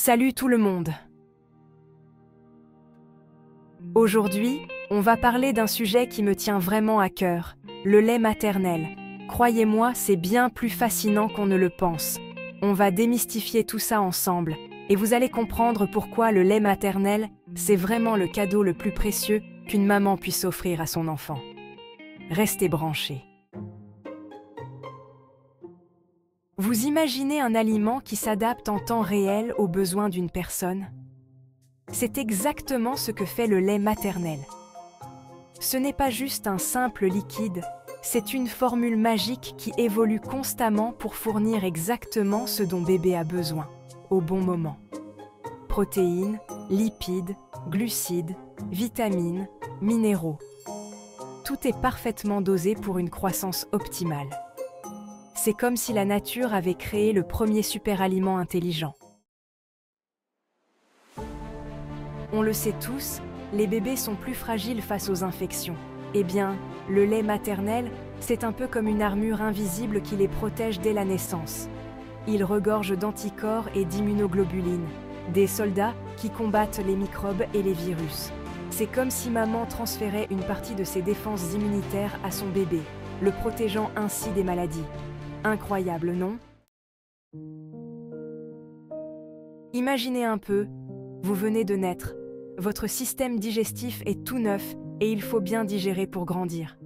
Salut tout le monde! Aujourd'hui, on va parler d'un sujet qui me tient vraiment à cœur, le lait maternel. Croyez-moi, c'est bien plus fascinant qu'on ne le pense. On va démystifier tout ça ensemble, et vous allez comprendre pourquoi le lait maternel, c'est vraiment le cadeau le plus précieux qu'une maman puisse offrir à son enfant. Restez branchés. Vous imaginez un aliment qui s'adapte en temps réel aux besoins d'une personne? C'est exactement ce que fait le lait maternel. Ce n'est pas juste un simple liquide, c'est une formule magique qui évolue constamment pour fournir exactement ce dont bébé a besoin, au bon moment. Protéines, lipides, glucides, vitamines, minéraux. Tout est parfaitement dosé pour une croissance optimale. C'est comme si la nature avait créé le premier super-aliment intelligent. On le sait tous, les bébés sont plus fragiles face aux infections. Eh bien, le lait maternel, c'est un peu comme une armure invisible qui les protège dès la naissance. Il regorge d'anticorps et d'immunoglobulines, des soldats qui combattent les microbes et les virus. C'est comme si maman transférait une partie de ses défenses immunitaires à son bébé, le protégeant ainsi des maladies. Incroyable, non? Imaginez un peu, vous venez de naître, votre système digestif est tout neuf et il faut bien digérer pour grandir.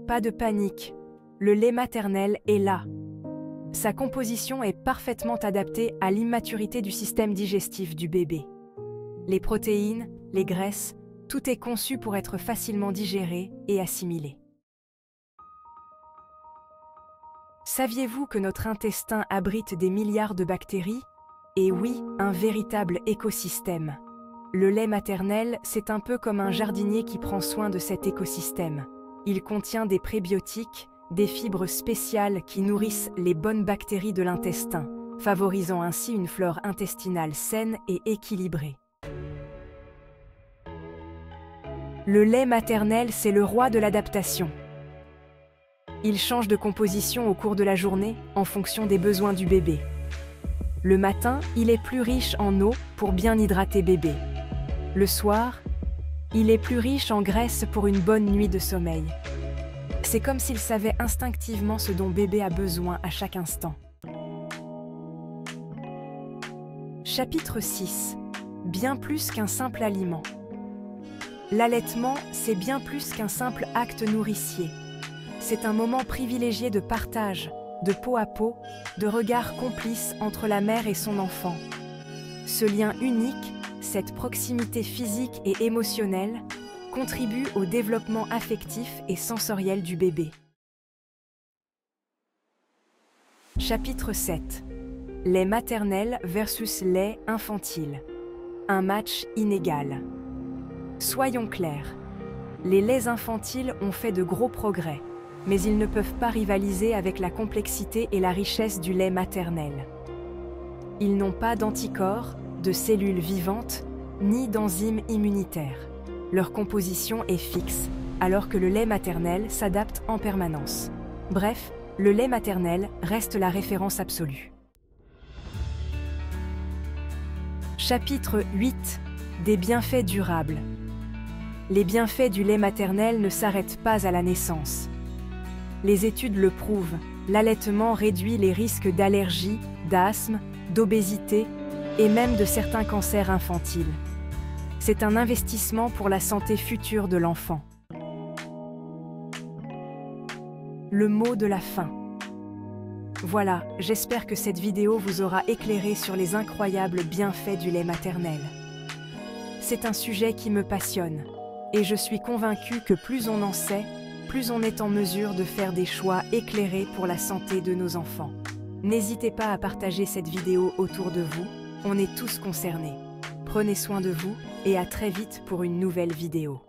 Pas de panique, le lait maternel est là. Sa composition est parfaitement adaptée à l'immaturité du système digestif du bébé. Les protéines, les graisses, tout est conçu pour être facilement digéré et assimilé. Saviez-vous que notre intestin abrite des milliards de bactéries? Et oui, un véritable écosystème. Le lait maternel, c'est un peu comme un jardinier qui prend soin de cet écosystème. Il contient des prébiotiques, des fibres spéciales qui nourrissent les bonnes bactéries de l'intestin, favorisant ainsi une flore intestinale saine et équilibrée. Le lait maternel, c'est le roi de l'adaptation. Il change de composition au cours de la journée en fonction des besoins du bébé. Le matin, il est plus riche en eau pour bien hydrater bébé. Le soir, il est plus riche en graisse pour une bonne nuit de sommeil. C'est comme s'il savait instinctivement ce dont bébé a besoin à chaque instant. Chapitre 6. Bien plus qu'un simple aliment. L'allaitement, c'est bien plus qu'un simple acte nourricier. C'est un moment privilégié de partage, de peau à peau, de regard complice entre la mère et son enfant. Ce lien unique, cette proximité physique et émotionnelle, contribue au développement affectif et sensoriel du bébé. Chapitre 7. Lait maternel versus lait infantile. Un match inégal. Soyons clairs, les laits infantiles ont fait de gros progrès, mais ils ne peuvent pas rivaliser avec la complexité et la richesse du lait maternel. Ils n'ont pas d'anticorps, de cellules vivantes, ni d'enzymes immunitaires. Leur composition est fixe, alors que le lait maternel s'adapte en permanence. Bref, le lait maternel reste la référence absolue. Chapitre 8. Des bienfaits durables. Les bienfaits du lait maternel ne s'arrêtent pas à la naissance. Les études le prouvent, l'allaitement réduit les risques d'allergie, d'asthme, d'obésité et même de certains cancers infantiles. C'est un investissement pour la santé future de l'enfant. Le mot de la fin. Voilà, j'espère que cette vidéo vous aura éclairé sur les incroyables bienfaits du lait maternel. C'est un sujet qui me passionne, et je suis convaincue que plus on en sait, plus on est en mesure de faire des choix éclairés pour la santé de nos enfants. N'hésitez pas à partager cette vidéo autour de vous, on est tous concernés. Prenez soin de vous et à très vite pour une nouvelle vidéo.